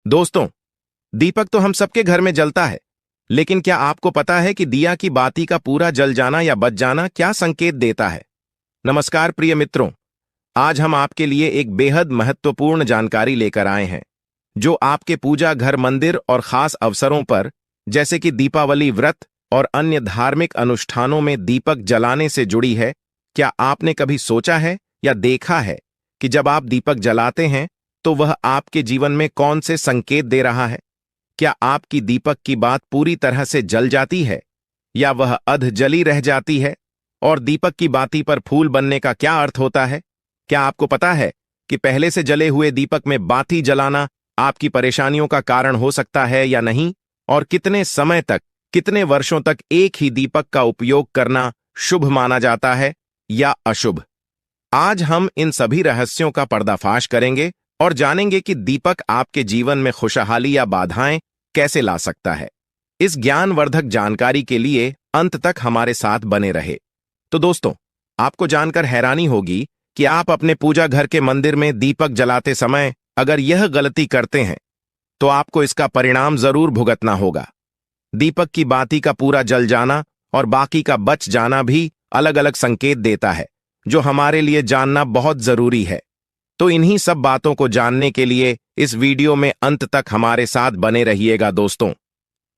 दोस्तों, दीपक तो हम सबके घर में जलता है, लेकिन क्या आपको पता है कि दिया की बाती का पूरा जल जाना या बच जाना क्या संकेत देता है? नमस्कार प्रिय मित्रों, आज हम आपके लिए एक बेहद महत्वपूर्ण जानकारी लेकर आए हैं, जो आपके पूजा घर, मंदिर और खास अवसरों पर, जैसे कि दीपावली व्रत और अन्य धार्मिक अनुष्ठानों में दीपक जलाने से जुड़ी है। क्या आपने कभी सोचा है या देखा है कि जब आप दीपक जलाते हैं तो वह आपके जीवन में कौन से संकेत दे रहा है? क्या आपकी दीपक की बात पूरी तरह से जल जाती है या वह अध जली रह जाती है? और दीपक की बाती पर फूल बनने का क्या अर्थ होता है? क्या आपको पता है कि पहले से जले हुए दीपक में बाती जलाना आपकी परेशानियों का कारण हो सकता है या नहीं? और कितने समय तक, कितने वर्षों तक एक ही दीपक का उपयोग करना शुभ माना जाता है या अशुभ? आज हम इन सभी रहस्यों का पर्दाफाश करेंगे और जानेंगे कि दीपक आपके जीवन में खुशहाली या बाधाएं कैसे ला सकता है। इस ज्ञानवर्धक जानकारी के लिए अंत तक हमारे साथ बने रहे। तो दोस्तों, आपको जानकर हैरानी होगी कि आप अपने पूजा घर के मंदिर में दीपक जलाते समय अगर यह गलती करते हैं तो आपको इसका परिणाम जरूर भुगतना होगा। दीपक की बाती का पूरा जल जाना और बाकी का बच जाना भी अलग अलग संकेत देता है, जो हमारे लिए जानना बहुत जरूरी है। तो इन्हीं सब बातों को जानने के लिए इस वीडियो में अंत तक हमारे साथ बने रहिएगा। दोस्तों,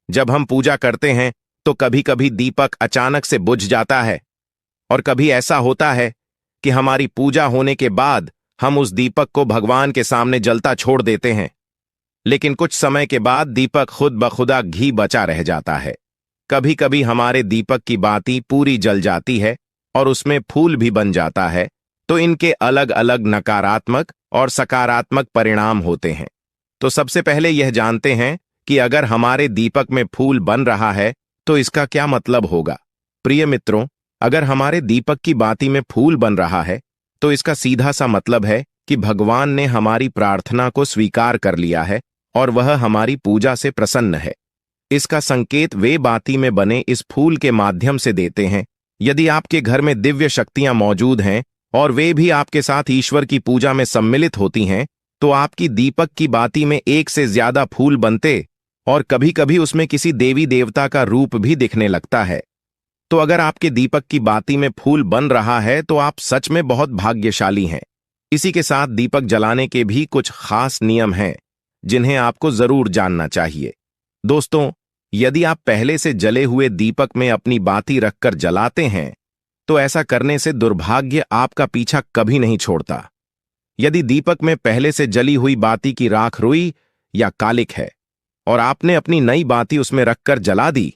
जब हम पूजा करते हैं तो कभी कभी दीपक अचानक से बुझ जाता है और कभी ऐसा होता है कि हमारी पूजा होने के बाद हम उस दीपक को भगवान के सामने जलता छोड़ देते हैं, लेकिन कुछ समय के बाद दीपक खुद ब खुदा घी बचा रह जाता है। कभी कभी हमारे दीपक की बाती पूरी जल जाती है और उसमें फूल भी बन जाता है। तो इनके अलग अलग नकारात्मक और सकारात्मक परिणाम होते हैं। तो सबसे पहले यह जानते हैं कि अगर हमारे दीपक में फूल बन रहा है तो इसका क्या मतलब होगा। प्रिय मित्रों, अगर हमारे दीपक की बाती में फूल बन रहा है तो इसका सीधा सा मतलब है कि भगवान ने हमारी प्रार्थना को स्वीकार कर लिया है और वह हमारी पूजा से प्रसन्न है। इसका संकेत वे बाती में बने इस फूल के माध्यम से देते हैं। यदि आपके घर में दिव्य शक्तियां मौजूद हैं और वे भी आपके साथ ईश्वर की पूजा में सम्मिलित होती हैं, तो आपकी दीपक की बाती में एक से ज्यादा फूल बनते और कभी कभी उसमें किसी देवी देवता का रूप भी दिखने लगता है। तो अगर आपके दीपक की बाती में फूल बन रहा है तो आप सच में बहुत भाग्यशाली हैं। इसी के साथ दीपक जलाने के भी कुछ खास नियम हैं जिन्हें आपको जरूर जानना चाहिए। दोस्तों, यदि आप पहले से जले हुए दीपक में अपनी बाती रखकर जलाते हैं तो ऐसा करने से दुर्भाग्य आपका पीछा कभी नहीं छोड़ता। यदि दीपक में पहले से जली हुई बाती की राख रुई या कालिक है और आपने अपनी नई बाती उसमें रखकर जला दी,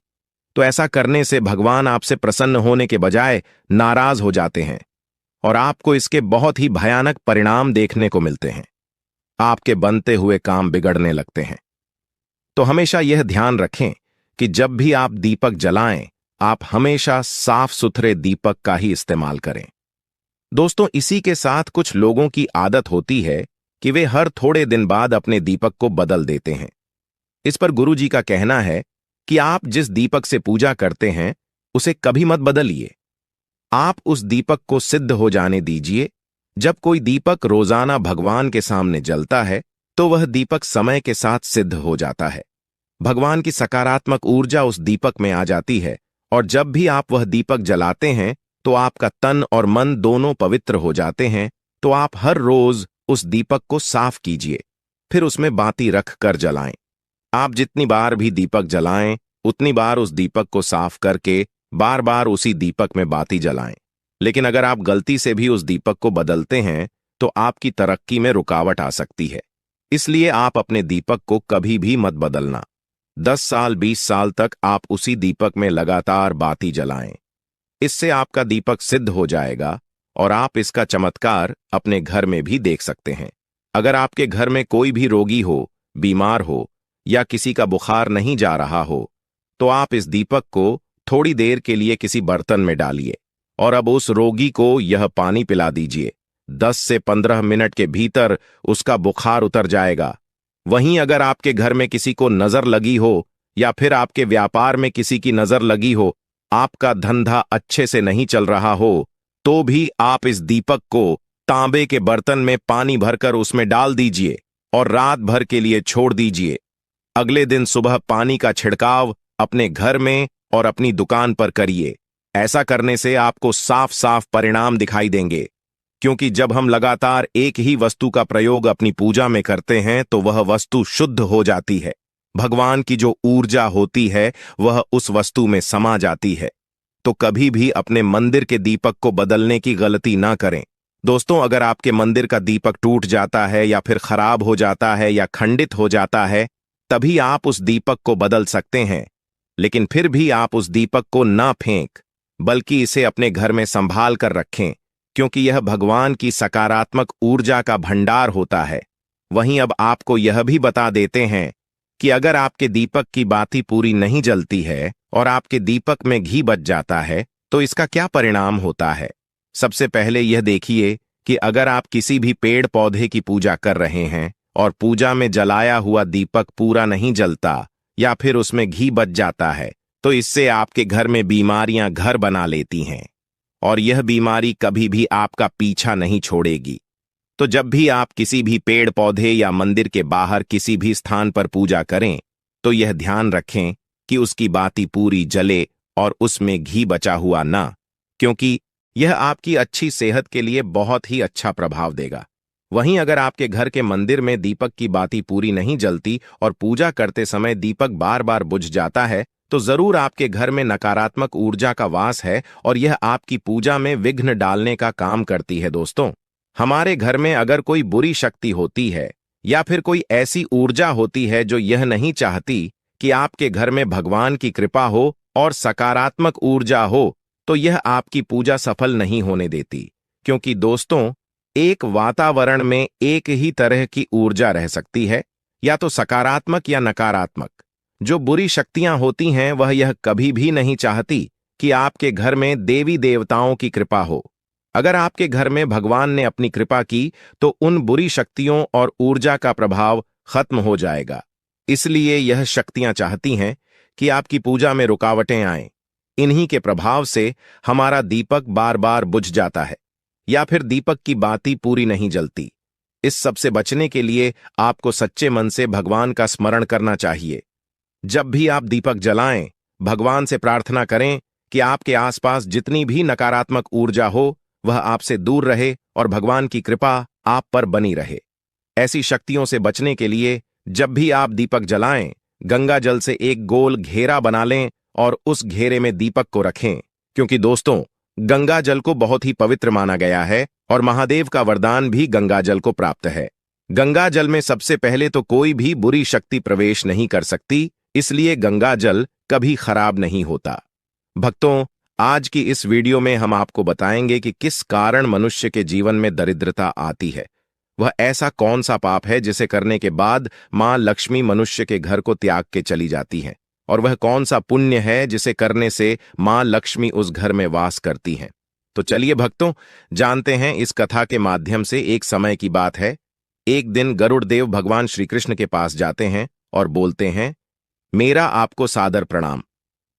तो ऐसा करने से भगवान आपसे प्रसन्न होने के बजाय नाराज हो जाते हैं और आपको इसके बहुत ही भयानक परिणाम देखने को मिलते हैं। आपके बनते हुए काम बिगड़ने लगते हैं। तो हमेशा यह ध्यान रखें कि जब भी आप दीपक जलाएं, आप हमेशा साफ सुथरे दीपक का ही इस्तेमाल करें। दोस्तों, इसी के साथ कुछ लोगों की आदत होती है कि वे हर थोड़े दिन बाद अपने दीपक को बदल देते हैं। इस पर गुरुजी का कहना है कि आप जिस दीपक से पूजा करते हैं उसे कभी मत बदलिए। आप उस दीपक को सिद्ध हो जाने दीजिए। जब कोई दीपक रोजाना भगवान के सामने जलता है तो वह दीपक समय के साथ सिद्ध हो जाता है। भगवान की सकारात्मक ऊर्जा उस दीपक में आ जाती है और जब भी आप वह दीपक जलाते हैं तो आपका तन और मन दोनों पवित्र हो जाते हैं। तो आप हर रोज उस दीपक को साफ कीजिए, फिर उसमें बाती रख कर जलाएं। आप जितनी बार भी दीपक जलाएं, उतनी बार उस दीपक को साफ करके बार बार उसी दीपक में बाती जलाएं। लेकिन अगर आप गलती से भी उस दीपक को बदलते हैं तो आपकी तरक्की में रुकावट आ सकती है। इसलिए आप अपने दीपक को कभी भी मत बदलना। 10 साल 20 साल तक आप उसी दीपक में लगातार बाती जलाएं। इससे आपका दीपक सिद्ध हो जाएगा और आप इसका चमत्कार अपने घर में भी देख सकते हैं। अगर आपके घर में कोई भी रोगी हो, बीमार हो या किसी का बुखार नहीं जा रहा हो, तो आप इस दीपक को थोड़ी देर के लिए किसी बर्तन में डालिए और अब उस रोगी को यह पानी पिला दीजिए। 10 से 15 मिनट के भीतर उसका बुखार उतर जाएगा। वहीं अगर आपके घर में किसी को नजर लगी हो या फिर आपके व्यापार में किसी की नजर लगी हो, आपका धंधा अच्छे से नहीं चल रहा हो, तो भी आप इस दीपक को तांबे के बर्तन में पानी भरकर उसमें डाल दीजिए और रात भर के लिए छोड़ दीजिए। अगले दिन सुबह पानी का छिड़काव अपने घर में और अपनी दुकान पर करिए। ऐसा करने से आपको साफ साफ परिणाम दिखाई देंगे, क्योंकि जब हम लगातार एक ही वस्तु का प्रयोग अपनी पूजा में करते हैं तो वह वस्तु शुद्ध हो जाती है। भगवान की जो ऊर्जा होती है वह उस वस्तु में समा जाती है। तो कभी भी अपने मंदिर के दीपक को बदलने की गलती ना करें। दोस्तों, अगर आपके मंदिर का दीपक टूट जाता है या फिर खराब हो जाता है या खंडित हो जाता है, तभी आप उस दीपक को बदल सकते हैं। लेकिन फिर भी आप उस दीपक को ना फेंक, बल्कि इसे अपने घर में संभाल कर रखें, क्योंकि यह भगवान की सकारात्मक ऊर्जा का भंडार होता है। वहीं अब आपको यह भी बता देते हैं कि अगर आपके दीपक की बाती पूरी नहीं जलती है और आपके दीपक में घी बच जाता है तो इसका क्या परिणाम होता है। सबसे पहले यह देखिए कि अगर आप किसी भी पेड़ पौधे की पूजा कर रहे हैं और पूजा में जलाया हुआ दीपक पूरा नहीं जलता या फिर उसमें घी बच जाता है, तो इससे आपके घर में बीमारियां घर बना लेती हैं और यह बीमारी कभी भी आपका पीछा नहीं छोड़ेगी। तो जब भी आप किसी भी पेड़ पौधे या मंदिर के बाहर किसी भी स्थान पर पूजा करें तो यह ध्यान रखें कि उसकी बाती पूरी जले और उसमें घी बचा हुआ ना, क्योंकि यह आपकी अच्छी सेहत के लिए बहुत ही अच्छा प्रभाव देगा। वहीं अगर आपके घर के मंदिर में दीपक की बाती पूरी नहीं जलती और पूजा करते समय दीपक बार बार बुझ जाता है, तो जरूर आपके घर में नकारात्मक ऊर्जा का वास है और यह आपकी पूजा में विघ्न डालने का काम करती है। दोस्तों, हमारे घर में अगर कोई बुरी शक्ति होती है या फिर कोई ऐसी ऊर्जा होती है जो यह नहीं चाहती कि आपके घर में भगवान की कृपा हो और सकारात्मक ऊर्जा हो, तो यह आपकी पूजा सफल नहीं होने देती। क्योंकि दोस्तों, एक वातावरण में एक ही तरह की ऊर्जा रह सकती है, या तो सकारात्मक या नकारात्मक। जो बुरी शक्तियां होती हैं वह यह कभी भी नहीं चाहती कि आपके घर में देवी देवताओं की कृपा हो। अगर आपके घर में भगवान ने अपनी कृपा की तो उन बुरी शक्तियों और ऊर्जा का प्रभाव खत्म हो जाएगा। इसलिए यह शक्तियां चाहती हैं कि आपकी पूजा में रुकावटें आएं। इन्हीं के प्रभाव से हमारा दीपक बार बार बुझ जाता है या फिर दीपक की बाती पूरी नहीं जलती। इस सब से बचने के लिए आपको सच्चे मन से भगवान का स्मरण करना चाहिए। जब भी आप दीपक जलाएं, भगवान से प्रार्थना करें कि आपके आसपास जितनी भी नकारात्मक ऊर्जा हो वह आपसे दूर रहे और भगवान की कृपा आप पर बनी रहे। ऐसी शक्तियों से बचने के लिए जब भी आप दीपक जलाएं, गंगा जल से एक गोल घेरा बना लें और उस घेरे में दीपक को रखें, क्योंकि दोस्तों, गंगा जल को बहुत ही पवित्र माना गया है और महादेव का वरदान भी गंगा जल को प्राप्त है। गंगा जल में सबसे पहले तो कोई भी बुरी शक्ति प्रवेश नहीं कर सकती, इसलिए गंगा जल कभी खराब नहीं होता। भक्तों, आज की इस वीडियो में हम आपको बताएंगे कि किस कारण मनुष्य के जीवन में दरिद्रता आती है। वह ऐसा कौन सा पाप है जिसे करने के बाद मां लक्ष्मी मनुष्य के घर को त्याग के चली जाती है, और वह कौन सा पुण्य है जिसे करने से मां लक्ष्मी उस घर में वास करती हैं। तो चलिए भक्तों, जानते हैं इस कथा के माध्यम से। एक समय की बात है, एक दिन गरुड़ देव भगवान श्री कृष्ण के पास जाते हैं और बोलते हैं, मेरा आपको सादर प्रणाम।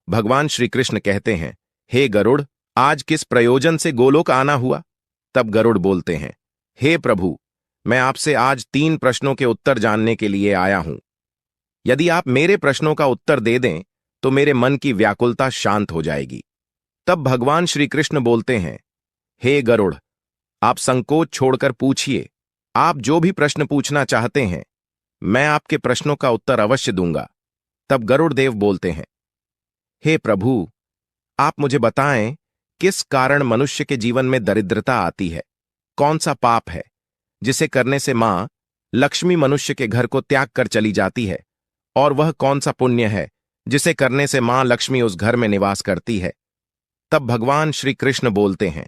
भगवान श्री कृष्ण कहते हैं, हे गरुड़, आज किस प्रयोजन से गोलोक आना हुआ? तब गरुड़ बोलते हैं, हे प्रभु, मैं आपसे आज 3 प्रश्नों के उत्तर जानने के लिए आया हूं। यदि आप मेरे प्रश्नों का उत्तर दे दें तो मेरे मन की व्याकुलता शांत हो जाएगी। तब भगवान श्री कृष्ण बोलते हैं, हे गरुड़, आप संकोच छोड़कर पूछिए। आप जो भी प्रश्न पूछना चाहते हैं, मैं आपके प्रश्नों का उत्तर अवश्य दूंगा। तब गरुड़ देव बोलते हैं, हे प्रभु, आप मुझे बताएं, किस कारण मनुष्य के जीवन में दरिद्रता आती है? कौन सा पाप है जिसे करने से मां लक्ष्मी मनुष्य के घर को त्याग कर चली जाती है? और वह कौन सा पुण्य है जिसे करने से मां लक्ष्मी उस घर में निवास करती है? तब भगवान श्री कृष्ण बोलते हैं,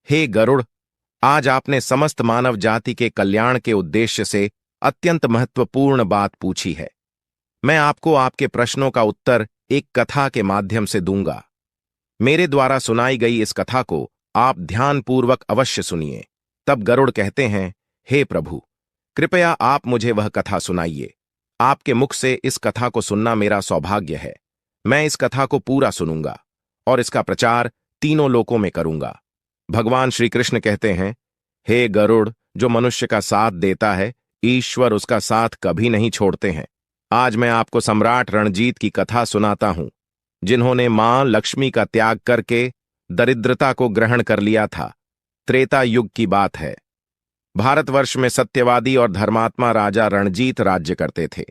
हे गरुड़, आज आपने समस्त मानव जाति के कल्याण के उद्देश्य से अत्यंत महत्वपूर्ण बात पूछी है। मैं आपको आपके प्रश्नों का उत्तर एक कथा के माध्यम से दूंगा। मेरे द्वारा सुनाई गई इस कथा को आप ध्यानपूर्वक अवश्य सुनिए। तब गरुड़ कहते हैं, हे प्रभु, कृपया आप मुझे वह कथा सुनाइए। आपके मुख से इस कथा को सुनना मेरा सौभाग्य है। मैं इस कथा को पूरा सुनूंगा और इसका प्रचार तीनों लोकों में करूंगा। भगवान श्री कृष्ण कहते हैं, हे गरुड़, जो मनुष्य का साथ देता है, ईश्वर उसका साथ कभी नहीं छोड़ते हैं। आज मैं आपको सम्राट रणजीत की कथा सुनाता हूं, जिन्होंने मां लक्ष्मी का त्याग करके दरिद्रता को ग्रहण कर लिया था। त्रेता युग की बात है। भारतवर्ष में सत्यवादी और धर्मात्मा राजा रणजीत राज्य करते थे।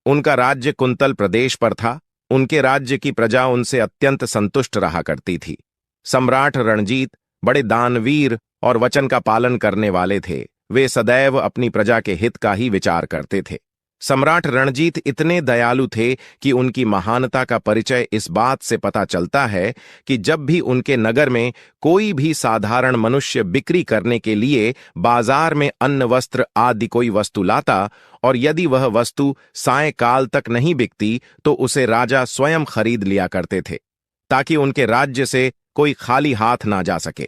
उनका राज्य कुंतल प्रदेश पर था। उनके राज्य की प्रजा उनसे अत्यंत संतुष्ट रहा करती थी। सम्राट रणजीत बड़े दानवीर और वचन का पालन करने वाले थे। वे सदैव अपनी प्रजा के हित का ही विचार करते थे। सम्राट रणजीत इतने दयालु थे कि उनकी महानता का परिचय इस बात से पता चलता है कि जब भी उनके नगर में कोई भी साधारण मनुष्य बिक्री करने के लिए बाजार में अन्न वस्त्र आदि कोई वस्तु लाता और यदि वह वस्तु सायंकाल तक नहीं बिकती तो उसे राजा स्वयं खरीद लिया करते थे, ताकि उनके राज्य से कोई खाली हाथ ना जा सके।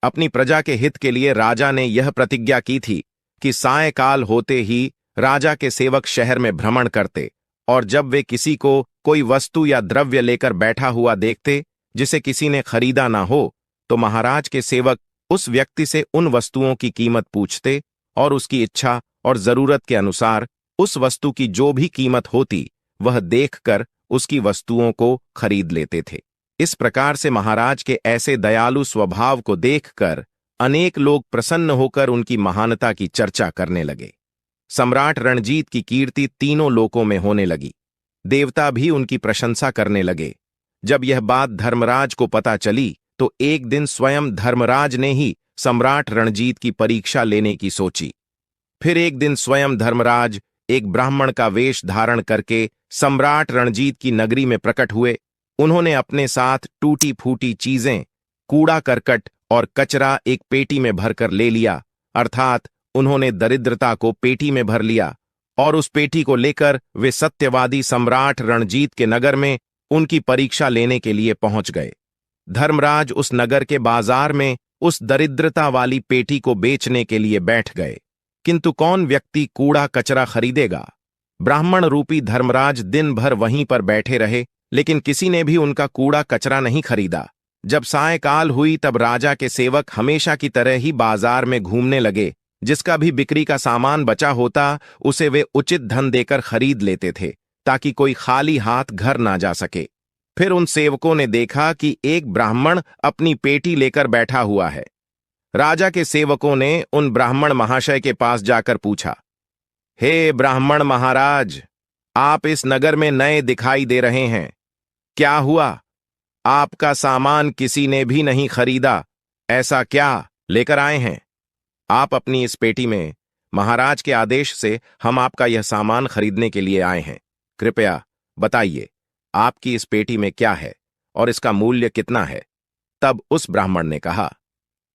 अपनी प्रजा के हित के लिए राजा ने यह प्रतिज्ञा की थी कि सायंकाल होते ही राजा के सेवक शहर में भ्रमण करते और जब वे किसी को कोई वस्तु या द्रव्य लेकर बैठा हुआ देखते जिसे किसी ने खरीदा ना हो, तो महाराज के सेवक उस व्यक्ति से उन वस्तुओं की कीमत पूछते और उसकी इच्छा और जरूरत के अनुसार उस वस्तु की जो भी कीमत होती वह देखकर उसकी वस्तुओं को खरीद लेते थे। इस प्रकार से महाराज के ऐसे दयालु स्वभाव को देखकर अनेक लोग प्रसन्न होकर उनकी महानता की चर्चा करने लगे। सम्राट रणजीत की कीर्ति तीनों लोकों में होने लगी। देवता भी उनकी प्रशंसा करने लगे। जब यह बात धर्मराज को पता चली तो एक दिन स्वयं धर्मराज ने ही सम्राट रणजीत की परीक्षा लेने की सोची। फिर एक दिन स्वयं धर्मराज एक ब्राह्मण का वेश धारण करके सम्राट रणजीत की नगरी में प्रकट हुए। उन्होंने अपने साथ टूटी फूटी चीजें, कूड़ा करकट और कचरा एक पेटी में भरकर ले लिया, अर्थात उन्होंने दरिद्रता को पेटी में भर लिया और उस पेटी को लेकर वे सत्यवादी सम्राट रणजीत के नगर में उनकी परीक्षा लेने के लिए पहुंच गए। धर्मराज उस नगर के बाजार में उस दरिद्रता वाली पेटी को बेचने के लिए बैठ गए, किंतु कौन व्यक्ति कूड़ा कचरा खरीदेगा। ब्राह्मण रूपी धर्मराज दिन भर वहीं पर बैठे रहे, लेकिन किसी ने भी उनका कूड़ा कचरा नहीं खरीदा। जब सायंकाल हुई तब राजा के सेवक हमेशा की तरह ही बाजार में घूमने लगे। जिसका भी बिक्री का सामान बचा होता उसे वे उचित धन देकर खरीद लेते थे, ताकि कोई खाली हाथ घर ना जा सके। फिर उन सेवकों ने देखा कि एक ब्राह्मण अपनी पेटी लेकर बैठा हुआ है। राजा के सेवकों ने उन ब्राह्मण महाशय के पास जाकर पूछा, हे ब्राह्मण महाराज, आप इस नगर में नए दिखाई दे रहे हैं, क्या हुआ? आपका सामान किसी ने भी नहीं खरीदा, ऐसा क्या लेकर आए हैं? आप अपनी इस पेटी में महाराज के आदेश से हम आपका यह सामान खरीदने के लिए आए हैं। कृपया बताइए, आपकी इस पेटी में क्या है और इसका मूल्य कितना है? तब उस ब्राह्मण ने कहा,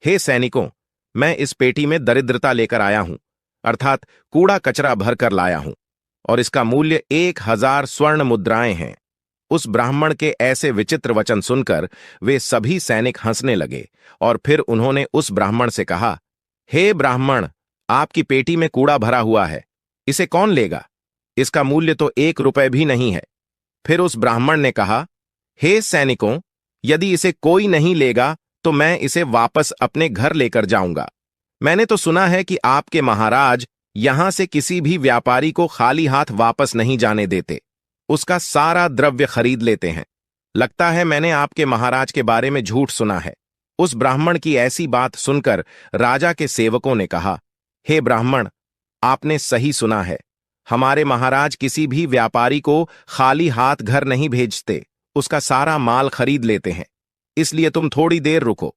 हे सैनिकों, मैं इस पेटी में दरिद्रता लेकर आया हूं, अर्थात कूड़ा कचरा भर कर लाया हूं, और इसका मूल्य 1000 स्वर्ण मुद्राएं हैं। उस ब्राह्मण के ऐसे विचित्र वचन सुनकर वे सभी सैनिक हंसने लगे और फिर उन्होंने उस ब्राह्मण से कहा, हे ब्राह्मण, आपकी पेटी में कूड़ा भरा हुआ है, इसे कौन लेगा? इसका मूल्य तो 1 रुपए भी नहीं है। फिर उस ब्राह्मण ने कहा, हे सैनिकों, यदि इसे कोई नहीं लेगा तो मैं इसे वापस अपने घर लेकर जाऊंगा। मैंने तो सुना है कि आपके महाराज यहां से किसी भी व्यापारी को खाली हाथ वापस नहीं जाने देते, उसका सारा द्रव्य खरीद लेते हैं। लगता है मैंने आपके महाराज के बारे में झूठ सुना है। उस ब्राह्मण की ऐसी बात सुनकर राजा के सेवकों ने कहा, हे ब्राह्मण, आपने सही सुना है। हमारे महाराज किसी भी व्यापारी को खाली हाथ घर नहीं भेजते, उसका सारा माल खरीद लेते हैं। इसलिए तुम थोड़ी देर रुको,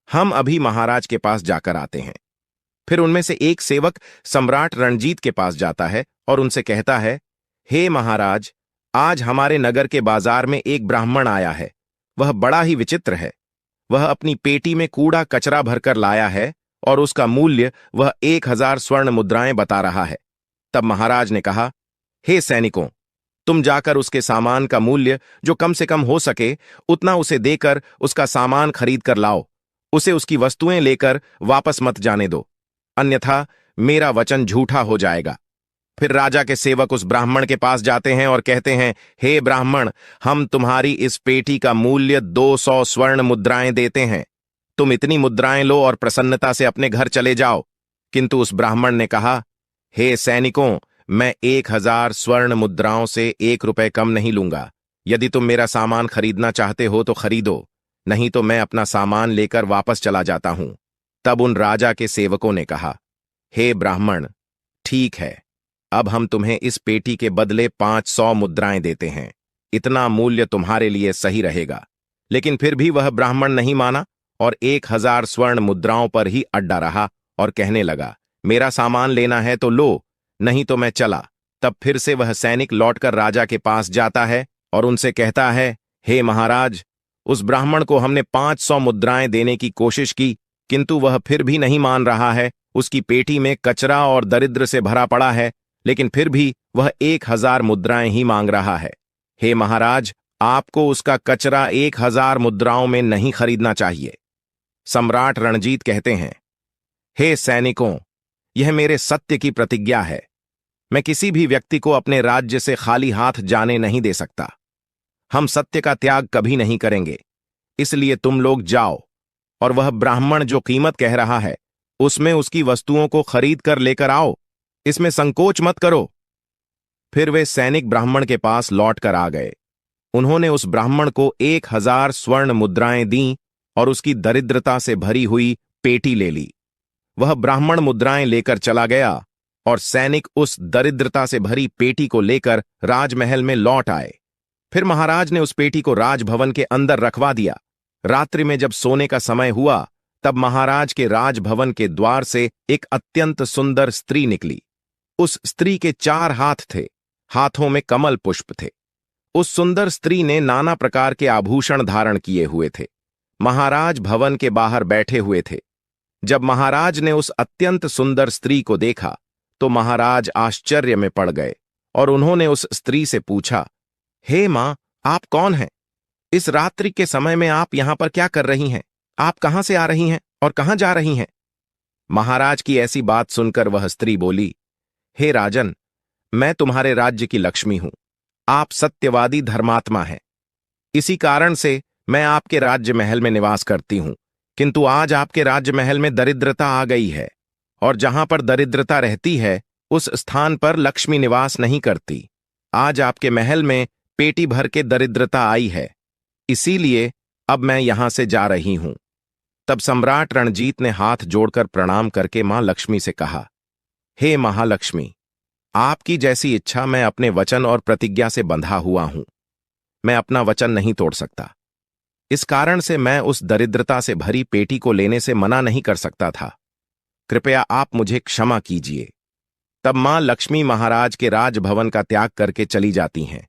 हम अभी महाराज के पास जाकर आते हैं। फिर उनमें से एक सेवक सम्राट रणजीत के पास जाता है और उनसे कहता है, हे महाराज, आज हमारे नगर के बाजार में एक ब्राह्मण आया है। वह बड़ा ही विचित्र है। वह अपनी पेटी में कूड़ा कचरा भरकर लाया है और उसका मूल्य वह 1000 स्वर्ण मुद्राएं बता रहा है। तब महाराज ने कहा, हे सैनिकों, तुम जाकर उसके सामान का मूल्य जो कम से कम हो सके उतना उसे देकर उसका सामान खरीद कर लाओ। उसे उसकी वस्तुएं लेकर वापस मत जाने दो, अन्यथा मेरा वचन झूठा हो जाएगा। फिर राजा के सेवक उस ब्राह्मण के पास जाते हैं और कहते हैं, हे ब्राह्मण, हम तुम्हारी इस पेटी का मूल्य 200 स्वर्ण मुद्राएं देते हैं। तुम इतनी मुद्राएं लो और प्रसन्नता से अपने घर चले जाओ। किंतु उस ब्राह्मण ने कहा, हे सैनिकों, मैं 1,000 स्वर्ण मुद्राओं से 1 रुपए कम नहीं लूंगा। यदि तुम मेरा सामान खरीदना चाहते हो तो खरीदो, नहीं तो मैं अपना सामान लेकर वापस चला जाता हूं। तब उन राजा के सेवकों ने कहा, हे ब्राह्मण, ठीक है, अब हम तुम्हें इस पेटी के बदले 500 मुद्राएं देते हैं। इतना मूल्य तुम्हारे लिए सही रहेगा। लेकिन फिर भी वह ब्राह्मण नहीं माना और 1,000 स्वर्ण मुद्राओं पर ही अड्डा रहा और कहने लगा, मेरा सामान लेना है तो लो, नहीं तो मैं चला। तब फिर से वह सैनिक लौटकर राजा के पास जाता है और उनसे कहता है, हे महाराज, उस ब्राह्मण को हमने 500 मुद्राएं देने की कोशिश की, किंतु वह फिर भी नहीं मान रहा है। उसकी पेटी में कचरा और दरिद्र से भरा पड़ा है, लेकिन फिर भी वह 1,000 मुद्राएं ही मांग रहा है। हे महाराज, आपको उसका कचरा 1,000 मुद्राओं में नहीं खरीदना चाहिए। सम्राट रणजीत कहते हैं, हे सैनिकों, यह मेरे सत्य की प्रतिज्ञा है। मैं किसी भी व्यक्ति को अपने राज्य से खाली हाथ जाने नहीं दे सकता। हम सत्य का त्याग कभी नहीं करेंगे। इसलिए तुम लोग जाओ और वह ब्राह्मण जो कीमत कह रहा है उसमें उसकी वस्तुओं को खरीद कर लेकर आओ। इसमें संकोच मत करो। फिर वे सैनिक ब्राह्मण के पास लौट कर आ गए। उन्होंने उस ब्राह्मण को 1,000 स्वर्ण मुद्राएं दीं और उसकी दरिद्रता से भरी हुई पेटी ले ली। वह ब्राह्मण मुद्राएं लेकर चला गया और सैनिक उस दरिद्रता से भरी पेटी को लेकर राजमहल में लौट आए। फिर महाराज ने उस पेटी को राजभवन के अंदर रखवा दिया। रात्रि में जब सोने का समय हुआ, तब महाराज के राजभवन के द्वार से एक अत्यंत सुंदर स्त्री निकली। उस स्त्री के 4 हाथ थे, हाथों में कमल पुष्प थे। उस सुंदर स्त्री ने नाना प्रकार के आभूषण धारण किए हुए थे। महाराज भवन के बाहर बैठे हुए थे। जब महाराज ने उस अत्यंत सुंदर स्त्री को देखा तो महाराज आश्चर्य में पड़ गए और उन्होंने उस स्त्री से पूछा, हे मां, आप कौन हैं? इस रात्रि के समय में आप यहां पर क्या कर रही हैं? आप कहां से आ रही हैं और कहां जा रही हैं? महाराज की ऐसी बात सुनकर वह स्त्री बोली, हे राजन, मैं तुम्हारे राज्य की लक्ष्मी हूं। आप सत्यवादी धर्मात्मा हैं। इसी कारण से मैं आपके राज्य महल में निवास करती हूं, किंतु आज आपके राज्य महल में दरिद्रता आ गई है और जहां पर दरिद्रता रहती है उस स्थान पर लक्ष्मी निवास नहीं करती। आज आपके महल में पेटी भर के दरिद्रता आई है, इसीलिए अब मैं यहां से जा रही हूं। तब सम्राट रणजीत ने हाथ जोड़कर प्रणाम करके मां लक्ष्मी से कहा, हे महालक्ष्मी, आपकी जैसी इच्छा, मैं अपने वचन और प्रतिज्ञा से बंधा हुआ हूं। मैं अपना वचन नहीं तोड़ सकता। इस कारण से मैं उस दरिद्रता से भरी पेटी को लेने से मना नहीं कर सकता था। कृपया आप मुझे क्षमा कीजिए। तब मां लक्ष्मी महाराज के राजभवन का त्याग करके चली जाती हैं।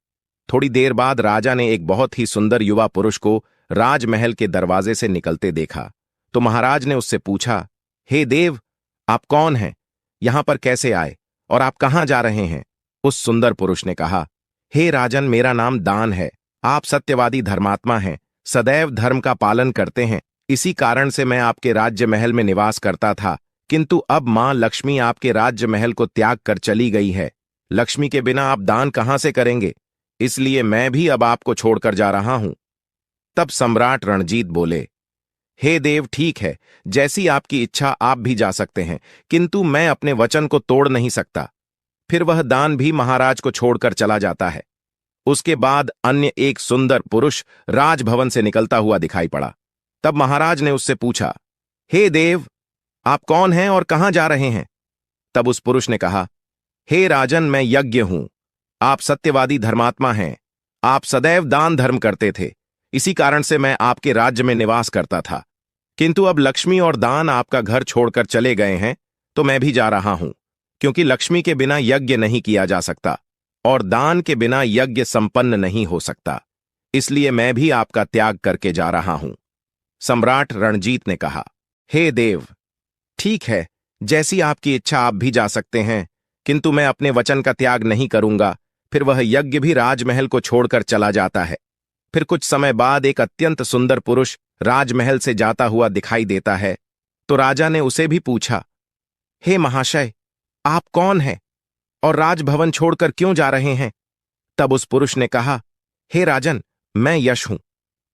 थोड़ी देर बाद राजा ने एक बहुत ही सुंदर युवा पुरुष को राजमहल के दरवाजे से निकलते देखा तो महाराज ने उससे पूछा, हे देव, आप कौन हैं? यहां पर कैसे आए और आप कहां जा रहे हैं? उस सुंदर पुरुष ने कहा, हे राजन, मेरा नाम दान है। आप सत्यवादी धर्मात्मा हैं, सदैव धर्म का पालन करते हैं। इसी कारण से मैं आपके राज्य महल में निवास करता था, किंतु अब मां लक्ष्मी आपके राज्य महल को त्याग कर चली गई है। लक्ष्मी के बिना आप दान कहां से करेंगे? इसलिए मैं भी अब आपको छोड़कर जा रहा हूं। तब सम्राट रणजीत बोले, हे देव, ठीक है, जैसी आपकी इच्छा, आप भी जा सकते हैं, किंतु मैं अपने वचन को तोड़ नहीं सकता। फिर वह दान भी महाराज को छोड़कर चला जाता है। उसके बाद अन्य एक सुंदर पुरुष राजभवन से निकलता हुआ दिखाई पड़ा। तब महाराज ने उससे पूछा, हे देव, आप कौन हैं और कहां जा रहे हैं? तब उस पुरुष ने कहा, हे राजन, मैं यज्ञ हूं। आप सत्यवादी धर्मात्मा हैं। आप सदैव दान धर्म करते थे, इसी कारण से मैं आपके राज्य में निवास करता था। किंतु अब लक्ष्मी और दान आपका घर छोड़कर चले गए हैं तो मैं भी जा रहा हूं, क्योंकि लक्ष्मी के बिना यज्ञ नहीं किया जा सकता और दान के बिना यज्ञ संपन्न नहीं हो सकता। इसलिए मैं भी आपका त्याग करके जा रहा हूं। सम्राट रणजीत ने कहा, हे देव, ठीक है, जैसी आपकी इच्छा, आप भी जा सकते हैं, किंतु मैं अपने वचन का त्याग नहीं करूंगा। फिर वह यज्ञ भी राजमहल को छोड़कर चला जाता है। फिर कुछ समय बाद एक अत्यंत सुंदर पुरुष राजमहल से जाता हुआ दिखाई देता है तो राजा ने उसे भी पूछा, हे महाशय, आप कौन हैं और राजभवन छोड़कर क्यों जा रहे हैं? तब उस पुरुष ने कहा, हे राजन, मैं यश हूं।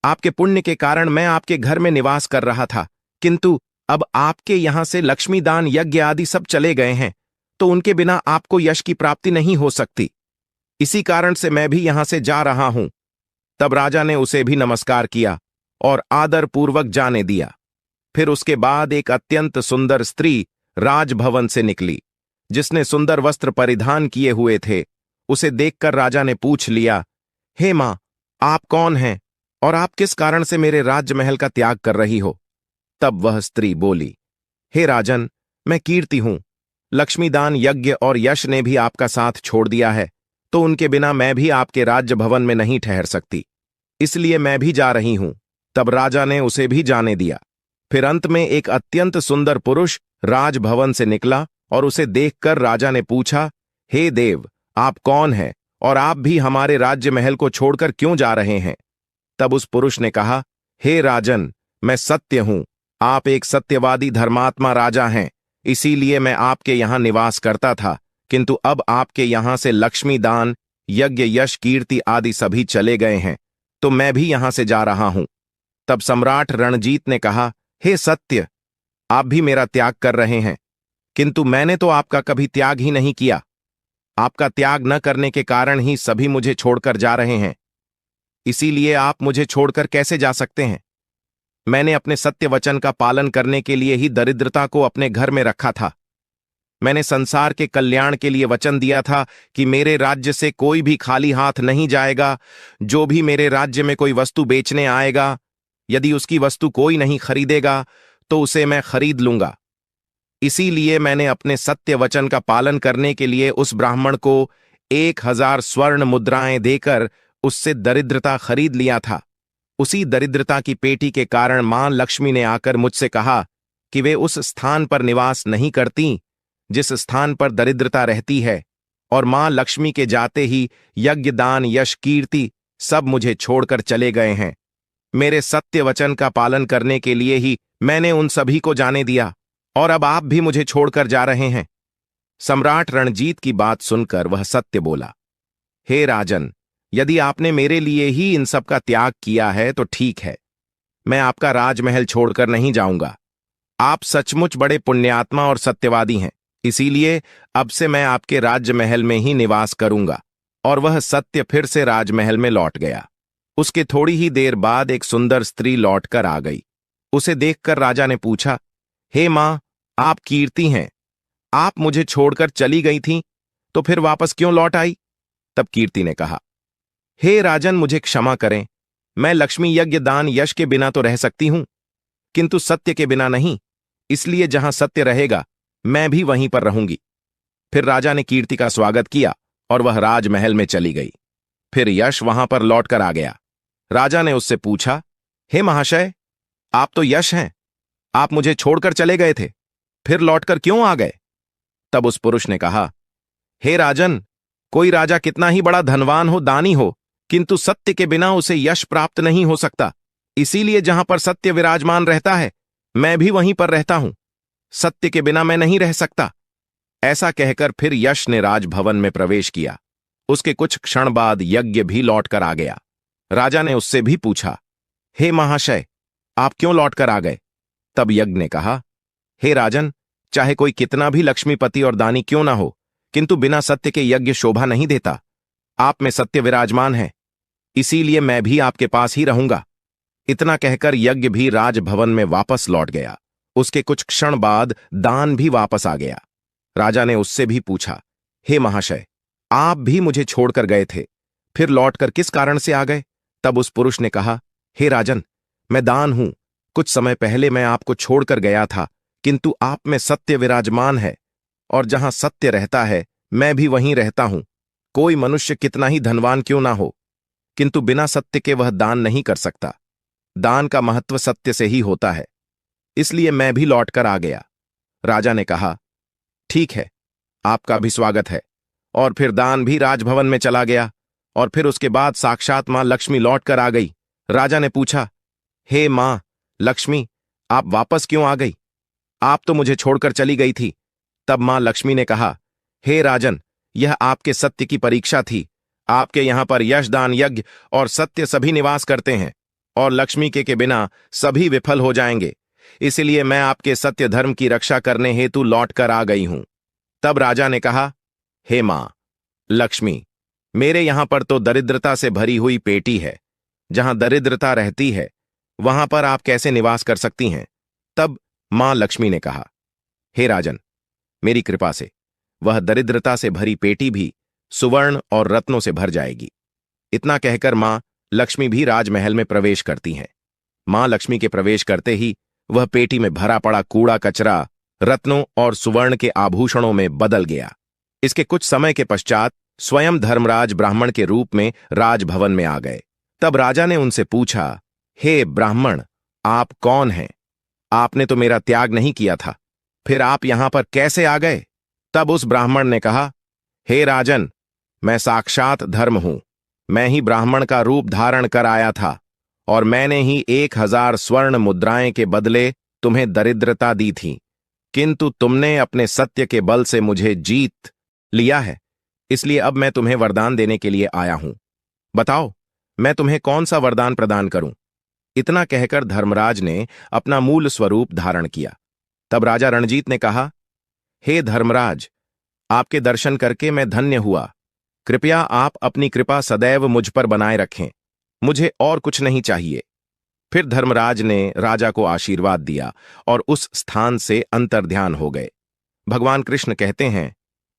आपके पुण्य के कारण मैं आपके घर में निवास कर रहा था, किंतु अब आपके यहां से लक्ष्मीदान यज्ञ आदि सब चले गए हैं, तो उनके बिना आपको यश की प्राप्ति नहीं हो सकती। इसी कारण से मैं भी यहां से जा रहा हूं। तब राजा ने उसे भी नमस्कार किया और आदरपूर्वक जाने दिया। फिर उसके बाद एक अत्यंत सुंदर स्त्री राजभवन से निकली, जिसने सुंदर वस्त्र परिधान किए हुए थे। उसे देखकर राजा ने पूछ लिया, हे मां, आप कौन हैं और आप किस कारण से मेरे राजमहल का त्याग कर रही हो? तब वह स्त्री बोली, हे राजन, मैं कीर्ति हूं। लक्ष्मीदान यज्ञ और यश ने भी आपका साथ छोड़ दिया है, तो उनके बिना मैं भी आपके राज्य भवन में नहीं ठहर सकती, इसलिए मैं भी जा रही हूं। तब राजा ने उसे भी जाने दिया। फिर अंत में एक अत्यंत सुंदर पुरुष राजभवन से निकला और उसे देखकर राजा ने पूछा, हे देव, आप कौन हैं और आप भी हमारे राज्य महल को छोड़कर क्यों जा रहे हैं? तब उस पुरुष ने कहा, हे राजन, मैं सत्य हूं। आप एक सत्यवादी धर्मात्मा राजा हैं, इसीलिए मैं आपके यहां निवास करता था, किंतु अब आपके यहां से लक्ष्मी दान, यज्ञ, यश, कीर्ति आदि सभी चले गए हैं, तो मैं भी यहां से जा रहा हूं। तब सम्राट रणजीत ने कहा, हे सत्य, आप भी मेरा त्याग कर रहे हैं, किंतु मैंने तो आपका कभी त्याग ही नहीं किया। आपका त्याग न करने के कारण ही सभी मुझे छोड़कर जा रहे हैं, इसीलिए आप मुझे छोड़कर कैसे जा सकते हैं? मैंने अपने सत्य वचन का पालन करने के लिए ही दरिद्रता को अपने घर में रखा था। मैंने संसार के कल्याण के लिए वचन दिया था कि मेरे राज्य से कोई भी खाली हाथ नहीं जाएगा। जो भी मेरे राज्य में कोई वस्तु बेचने आएगा, यदि उसकी वस्तु कोई नहीं खरीदेगा तो उसे मैं खरीद लूंगा। इसीलिए मैंने अपने सत्य वचन का पालन करने के लिए उस ब्राह्मण को 1000 स्वर्ण मुद्राएं देकर उससे दरिद्रता खरीद लिया था। उसी दरिद्रता की पेटी के कारण मां लक्ष्मी ने आकर मुझसे कहा कि वे उस स्थान पर निवास नहीं करती जिस स्थान पर दरिद्रता रहती है, और मां लक्ष्मी के जाते ही यज्ञ, दान, यश, कीर्ति सब मुझे छोड़कर चले गए हैं। मेरे सत्य वचन का पालन करने के लिए ही मैंने उन सभी को जाने दिया, और अब आप भी मुझे छोड़कर जा रहे हैं। सम्राट रणजीत की बात सुनकर वह सत्य बोला, हे राजन, यदि आपने मेरे लिए ही इन सब का त्याग किया है तो ठीक है, मैं आपका राजमहल छोड़कर नहीं जाऊंगा। आप सचमुच बड़े पुण्यात्मा और सत्यवादी हैं, इसीलिए अब से मैं आपके राजमहल में ही निवास करूंगा। और वह सत्य फिर से राजमहल में लौट गया। उसके थोड़ी ही देर बाद एक सुंदर स्त्री लौटकर आ गई। उसे देखकर राजा ने पूछा, हे मां, आप कीर्ति हैं, आप मुझे छोड़कर चली गई थीं, तो फिर वापस क्यों लौट आई? तब कीर्ति ने कहा, हे राजन, मुझे क्षमा करें, मैं लक्ष्मी, यज्ञ, दान, यश के बिना तो रह सकती हूं, किंतु सत्य के बिना नहीं, इसलिए जहां सत्य रहेगा मैं भी वहीं पर रहूंगी। फिर राजा ने कीर्ति का स्वागत किया और वह राजमहल में चली गई। फिर यश वहां पर लौटकर आ गया। राजा ने उससे पूछा, हे महाशय, आप तो यश हैं, आप मुझे छोड़कर चले गए थे, फिर लौटकर क्यों आ गए? तब उस पुरुष ने कहा, हे राजन, कोई राजा कितना ही बड़ा धनवान हो, दानी हो, किंतु सत्य के बिना उसे यश प्राप्त नहीं हो सकता। इसीलिए जहां पर सत्य विराजमान रहता है मैं भी वहीं पर रहता हूं। सत्य के बिना मैं नहीं रह सकता। ऐसा कहकर फिर यश ने राजभवन में प्रवेश किया। उसके कुछ क्षण बाद यज्ञ भी लौटकर आ गया। राजा ने उससे भी पूछा, हे महाशय, आप क्यों लौटकर आ गए? तब यज्ञ ने कहा, हे राजन, चाहे कोई कितना भी लक्ष्मीपति और दानी क्यों ना हो, किंतु बिना सत्य के यज्ञ शोभा नहीं देता। आप में सत्य विराजमान है, इसीलिए मैं भी आपके पास ही रहूंगा। इतना कहकर यज्ञ भी राजभवन में वापस लौट गया। उसके कुछ क्षण बाद दान भी वापस आ गया। राजा ने उससे भी पूछा, हे महाशय, आप भी मुझे छोड़कर गए थे, फिर लौटकर किस कारण से आ गए? तब उस पुरुष ने कहा, हे राजन, मैं दान हूं। कुछ समय पहले मैं आपको छोड़कर गया था, किंतु आप में सत्य विराजमान है, और जहां सत्य रहता है मैं भी वहीं रहता हूं। कोई मनुष्य कितना ही धनवान क्यों ना हो, किंतु बिना सत्य के वह दान नहीं कर सकता। दान का महत्व सत्य से ही होता है, इसलिए मैं भी लौटकर आ गया। राजा ने कहा, ठीक है, आपका भी स्वागत है। और फिर दान भी राजभवन में चला गया, और फिर उसके बाद साक्षात मां लक्ष्मी लौटकर आ गई। राजा ने पूछा, हे मां लक्ष्मी, आप वापस क्यों आ गई? आप तो मुझे छोड़कर चली गई थी। तब मां लक्ष्मी ने कहा, हे राजन, यह आपके सत्य की परीक्षा थी। आपके यहां पर यश, दान, यज्ञ और सत्य सभी निवास करते हैं, और लक्ष्मी के बिना सभी विफल हो जाएंगे। इसलिए मैं आपके सत्य धर्म की रक्षा करने हेतु लौटकर आ गई हूं। तब राजा ने कहा, हे मां लक्ष्मी, मेरे यहां पर तो दरिद्रता से भरी हुई पेटी है। जहां दरिद्रता रहती है वहां पर आप कैसे निवास कर सकती हैं? तब मां लक्ष्मी ने कहा, हे राजन, मेरी कृपा से वह दरिद्रता से भरी पेटी भी सुवर्ण और रत्नों से भर जाएगी। इतना कहकर मां लक्ष्मी भी राजमहल में प्रवेश करती हैं। मां लक्ष्मी के प्रवेश करते ही वह पेटी में भरा पड़ा कूड़ा कचरा रत्नों और सुवर्ण के आभूषणों में बदल गया। इसके कुछ समय के पश्चात स्वयं धर्मराज ब्राह्मण के रूप में राजभवन में आ गए। तब राजा ने उनसे पूछा, हे ब्राह्मण, आप कौन हैं? आपने तो मेरा त्याग नहीं किया था, फिर आप यहां पर कैसे आ गए? तब उस ब्राह्मण ने कहा, हे राजन, मैं साक्षात धर्म हूं। मैं ही ब्राह्मण का रूप धारण कर आया था और मैंने ही 1000 स्वर्ण मुद्राएं के बदले तुम्हें दरिद्रता दी थी, किंतु तुमने अपने सत्य के बल से मुझे जीत लिया है। इसलिए अब मैं तुम्हें वरदान देने के लिए आया हूं। बताओ, मैं तुम्हें कौन सा वरदान प्रदान करूं? इतना कहकर धर्मराज ने अपना मूल स्वरूप धारण किया। तब राजा रणजीत ने कहा, हे धर्मराज, आपके दर्शन करके मैं धन्य हुआ। कृपया आप अपनी कृपा सदैव मुझ पर बनाए रखें। मुझे और कुछ नहीं चाहिए। फिर धर्मराज ने राजा को आशीर्वाद दिया और उस स्थान से अंतर्ध्यान हो गए। भगवान कृष्ण कहते हैं,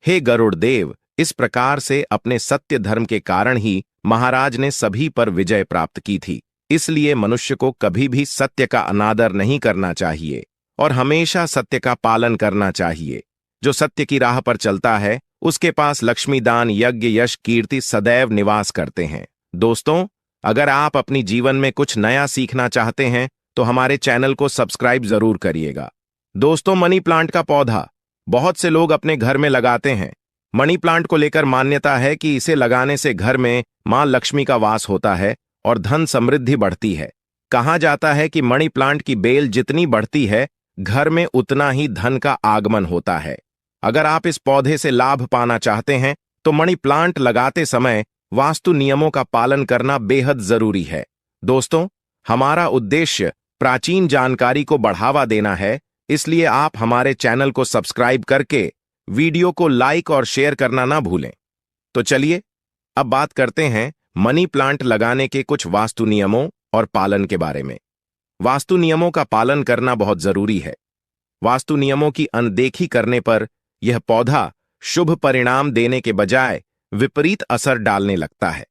हे गरुड़ देव, इस प्रकार से अपने सत्य धर्म के कारण ही महाराज ने सभी पर विजय प्राप्त की थी। इसलिए मनुष्य को कभी भी सत्य का अनादर नहीं करना चाहिए और हमेशा सत्य का पालन करना चाहिए। जो सत्य की राह पर चलता है उसके पास लक्ष्मी दान यज्ञ यश कीर्ति सदैव निवास करते हैं। दोस्तों, अगर आप अपनी जीवन में कुछ नया सीखना चाहते हैं तो हमारे चैनल को सब्सक्राइब जरूर करिएगा। दोस्तों, मनी प्लांट का पौधा बहुत से लोग अपने घर में लगाते हैं। मनी प्लांट को लेकर मान्यता है कि इसे लगाने से घर में मां लक्ष्मी का वास होता है और धन समृद्धि बढ़ती है। कहा जाता है कि मनी प्लांट की बेल जितनी बढ़ती है घर में उतना ही धन का आगमन होता है। अगर आप इस पौधे से लाभ पाना चाहते हैं तो मनी प्लांट लगाते समय वास्तु नियमों का पालन करना बेहद जरूरी है। दोस्तों, हमारा उद्देश्य प्राचीन जानकारी को बढ़ावा देना है, इसलिए आप हमारे चैनल को सब्सक्राइब करके वीडियो को लाइक और शेयर करना ना भूलें। तो चलिए अब बात करते हैं मनी प्लांट लगाने के कुछ वास्तु नियमों और पालन के बारे में। वास्तु नियमों का पालन करना बहुत जरूरी है। वास्तु नियमों की अनदेखी करने पर यह पौधा शुभ परिणाम देने के बजाय विपरीत असर डालने लगता है।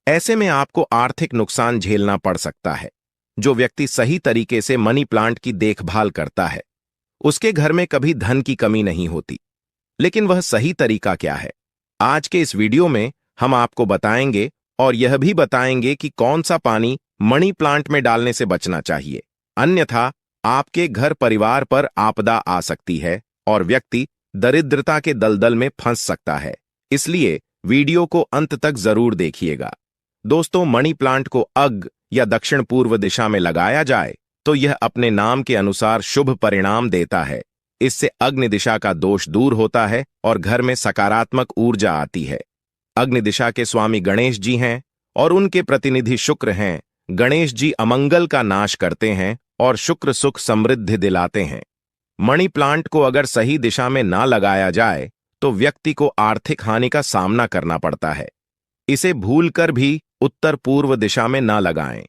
ऐसे में आपको आर्थिक नुकसान झेलना पड़ सकता है। जो व्यक्ति सही तरीके से मनी प्लांट की देखभाल करता है उसके घर में कभी धन की कमी नहीं होती। लेकिन वह सही तरीका क्या है? आज के इस वीडियो में हम आपको बताएंगे और यह भी बताएंगे कि कौन सा पानी मनी प्लांट में डालने से बचना चाहिए, अन्यथा आपके घर परिवार पर आपदा आ सकती है और व्यक्ति दरिद्रता के दलदल में फंस सकता है। इसलिए वीडियो को अंत तक जरूर देखिएगा। दोस्तों, मनी प्लांट को अग्नि या दक्षिण पूर्व दिशा में लगाया जाए तो यह अपने नाम के अनुसार शुभ परिणाम देता है। इससे अग्नि दिशा का दोष दूर होता है और घर में सकारात्मक ऊर्जा आती है। अग्नि दिशा के स्वामी गणेश जी हैं और उनके प्रतिनिधि शुक्र हैं। गणेश जी अमंगल का नाश करते हैं और शुक्र सुख समृद्धि दिलाते हैं। मनी प्लांट को अगर सही दिशा में ना लगाया जाए तो व्यक्ति को आर्थिक हानि का सामना करना पड़ता है। इसे भूलकर भी उत्तर पूर्व दिशा में ना लगाएं।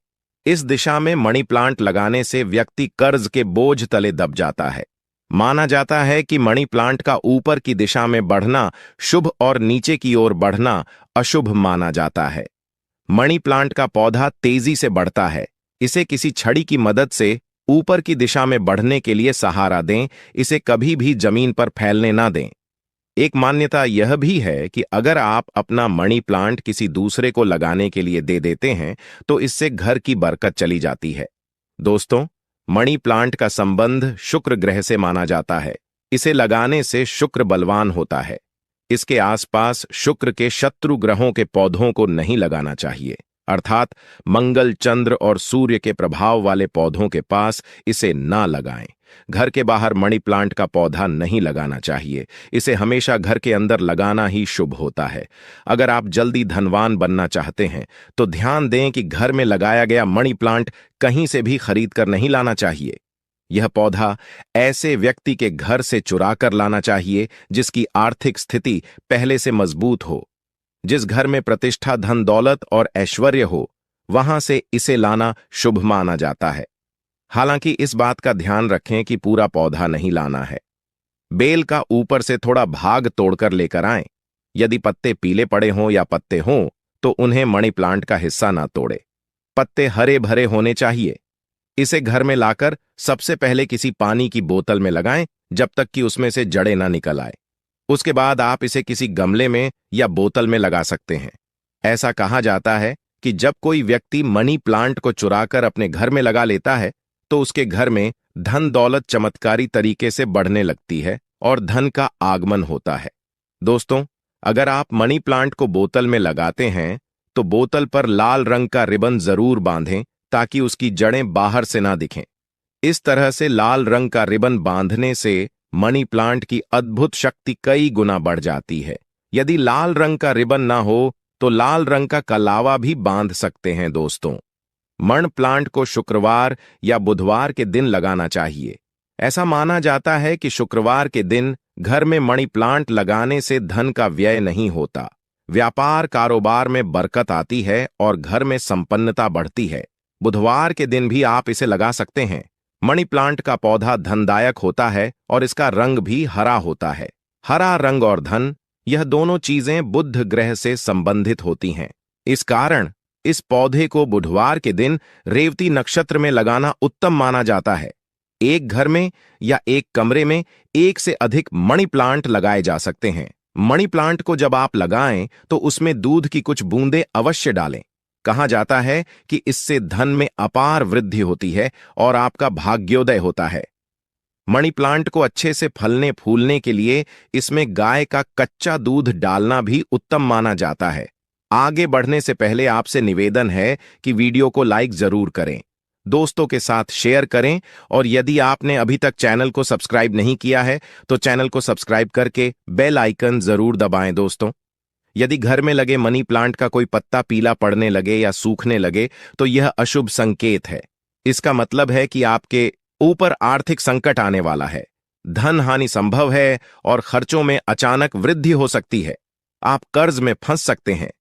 इस दिशा में मनी प्लांट लगाने से व्यक्ति कर्ज के बोझ तले दब जाता है। माना जाता है कि मनी प्लांट का ऊपर की दिशा में बढ़ना शुभ और नीचे की ओर बढ़ना अशुभ माना जाता है। मनी प्लांट का पौधा तेजी से बढ़ता है। इसे किसी छड़ी की मदद से ऊपर की दिशा में बढ़ने के लिए सहारा दें। इसे कभी भी जमीन पर फैलने ना दें। एक मान्यता यह भी है कि अगर आप अपना मनी प्लांट किसी दूसरे को लगाने के लिए दे देते हैं तो इससे घर की बरकत चली जाती है। दोस्तों, मनी प्लांट का संबंध शुक्र ग्रह से माना जाता है। इसे लगाने से शुक्र बलवान होता है। इसके आसपास शुक्र के शत्रु ग्रहों के पौधों को नहीं लगाना चाहिए, अर्थात मंगल, चंद्र और सूर्य के प्रभाव वाले पौधों के पास इसे ना लगाएं। घर के बाहर मनी प्लांट का पौधा नहीं लगाना चाहिए। इसे हमेशा घर के अंदर लगाना ही शुभ होता है। अगर आप जल्दी धनवान बनना चाहते हैं तो ध्यान दें कि घर में लगाया गया मनी प्लांट कहीं से भी खरीद कर नहीं लाना चाहिए। यह पौधा ऐसे व्यक्ति के घर से चुरा कर लाना चाहिए जिसकी आर्थिक स्थिति पहले से मजबूत हो। जिस घर में प्रतिष्ठा, धन दौलत और ऐश्वर्य हो, वहां से इसे लाना शुभ माना जाता है। हालांकि इस बात का ध्यान रखें कि पूरा पौधा नहीं लाना है। बेल का ऊपर से थोड़ा भाग तोड़कर लेकर आएं। यदि पत्ते पीले पड़े हों या पत्ते हों तो उन्हें मनी प्लांट का हिस्सा ना तोड़े। पत्ते हरे भरे होने चाहिए। इसे घर में लाकर सबसे पहले किसी पानी की बोतल में लगाएं जब तक कि उसमें से जड़ें ना निकल आए। उसके बाद आप इसे किसी गमले में या बोतल में लगा सकते हैं। ऐसा कहा जाता है कि जब कोई व्यक्ति मनी प्लांट को चुराकर अपने घर में लगा लेता है तो उसके घर में धन दौलत चमत्कारी तरीके से बढ़ने लगती है और धन का आगमन होता है। दोस्तों, अगर आप मनी प्लांट को बोतल में लगाते हैं तो बोतल पर लाल रंग का रिबन जरूर बांधें ताकि उसकी जड़ें बाहर से ना दिखें। इस तरह से लाल रंग का रिबन बांधने से मनी प्लांट की अद्भुत शक्ति कई गुना बढ़ जाती है। यदि लाल रंग का रिबन ना हो तो लाल रंग का कलावा भी बांध सकते हैं। दोस्तों, मण प्लांट को शुक्रवार या बुधवार के दिन लगाना चाहिए। ऐसा माना जाता है कि शुक्रवार के दिन घर में मनी प्लांट लगाने से धन का व्यय नहीं होता, व्यापार कारोबार में बरकत आती है और घर में संपन्नता बढ़ती है। बुधवार के दिन भी आप इसे लगा सकते हैं। मनी प्लांट का पौधा धनदायक होता है और इसका रंग भी हरा होता है। हरा रंग और धन, यह दोनों चीजें बुध ग्रह से संबंधित होती हैं। इस कारण इस पौधे को बुधवार के दिन रेवती नक्षत्र में लगाना उत्तम माना जाता है। एक घर में या एक कमरे में एक से अधिक मनी प्लांट लगाए जा सकते हैं। मनी प्लांट को जब आप लगाएं तो उसमें दूध की कुछ बूंदें अवश्य डालें। कहा जाता है कि इससे धन में अपार वृद्धि होती है और आपका भाग्योदय होता है। मनी प्लांट को अच्छे से फलने फूलने के लिए इसमें गाय का कच्चा दूध डालना भी उत्तम माना जाता है। आगे बढ़ने से पहले आपसे निवेदन है कि वीडियो को लाइक जरूर करें, दोस्तों के साथ शेयर करें और यदि आपने अभी तक चैनल को सब्सक्राइब नहीं किया है तो चैनल को सब्सक्राइब करके बेल आइकन जरूर दबाएं। दोस्तों, यदि घर में लगे मनी प्लांट का कोई पत्ता पीला पड़ने लगे या सूखने लगे तो यह अशुभ संकेत है। इसका मतलब है कि आपके ऊपर आर्थिक संकट आने वाला है, धन हानि संभव है और खर्चों में अचानक वृद्धि हो सकती है। आप कर्ज में फंस सकते हैं।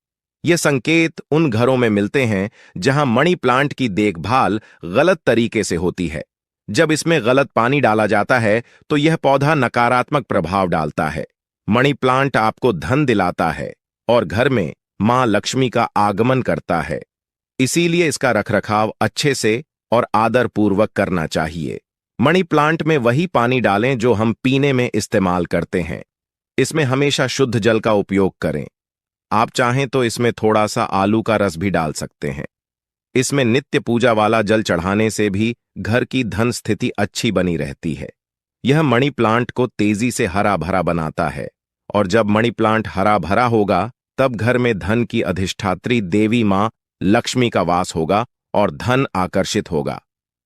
ये संकेत उन घरों में मिलते हैं जहां मनी प्लांट की देखभाल गलत तरीके से होती है। जब इसमें गलत पानी डाला जाता है तो यह पौधा नकारात्मक प्रभाव डालता है। मनी प्लांट आपको धन दिलाता है और घर में मां लक्ष्मी का आगमन करता है। इसीलिए इसका रखरखाव अच्छे से और आदरपूर्वक करना चाहिए। मनी प्लांट में वही पानी डालें जो हम पीने में इस्तेमाल करते हैं। इसमें हमेशा शुद्ध जल का उपयोग करें। आप चाहें तो इसमें थोड़ा सा आलू का रस भी डाल सकते हैं। इसमें नित्य पूजा वाला जल चढ़ाने से भी घर की धन स्थिति अच्छी बनी रहती है। यह मनी प्लांट को तेजी से हरा भरा बनाता है और जब मनी प्लांट हरा भरा होगा तब घर में धन की अधिष्ठात्री देवी मां लक्ष्मी का वास होगा और धन आकर्षित होगा।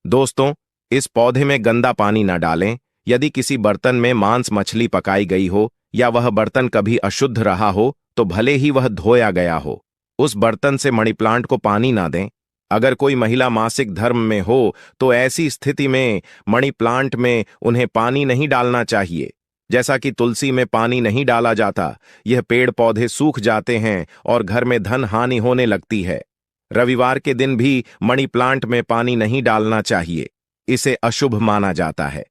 दोस्तों, इस पौधे में गंदा पानी न डालें। यदि किसी बर्तन में मांस मछली पकाई गई हो या वह बर्तन कभी अशुद्ध रहा हो तो भले ही वह धोया गया हो, उस बर्तन से मनी प्लांट को पानी ना दें। अगर कोई महिला मासिक धर्म में हो तो ऐसी स्थिति में मनी प्लांट में उन्हें पानी नहीं डालना चाहिए। जैसा कि तुलसी में पानी नहीं डाला जाता, यह पेड़ पौधे सूख जाते हैं और घर में धन हानि होने लगती है। रविवार के दिन भी मनी प्लांट में पानी नहीं डालना चाहिए, इसे अशुभ माना जाता है।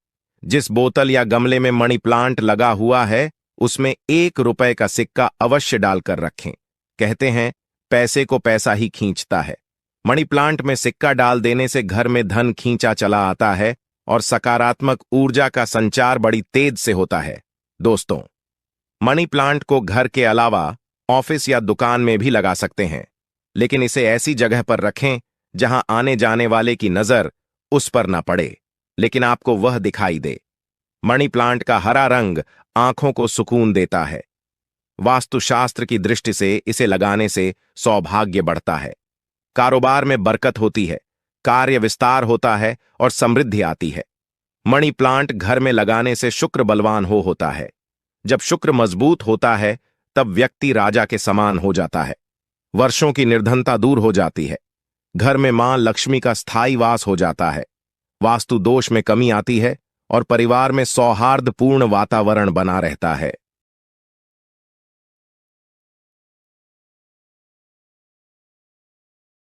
जिस बोतल या गमले में मनी प्लांट लगा हुआ है उसमें 1 रुपए का सिक्का अवश्य डालकर रखें। कहते हैं पैसे को पैसा ही खींचता है। मनी प्लांट में सिक्का डाल देने से घर में धन खींचा चला आता है और सकारात्मक ऊर्जा का संचार बड़ी तेज से होता है। दोस्तों, मनी प्लांट को घर के अलावा ऑफिस या दुकान में भी लगा सकते हैं, लेकिन इसे ऐसी जगह पर रखें जहां आने जाने वाले की नजर उस पर न पड़े लेकिन आपको वह दिखाई दे। मनी प्लांट का हरा रंग आंखों को सुकून देता है। वास्तुशास्त्र की दृष्टि से इसे लगाने से सौभाग्य बढ़ता है, कारोबार में बरकत होती है, कार्य विस्तार होता है और समृद्धि आती है। मनी प्लांट घर में लगाने से शुक्र बलवान होता है। जब शुक्र मजबूत होता है तब व्यक्ति राजा के समान हो जाता है। वर्षों की निर्धनता दूर हो जाती है। घर में मां लक्ष्मी का स्थायी वास हो जाता है। वास्तु दोष में कमी आती है और परिवार में सौहार्दपूर्ण वातावरण बना रहता है।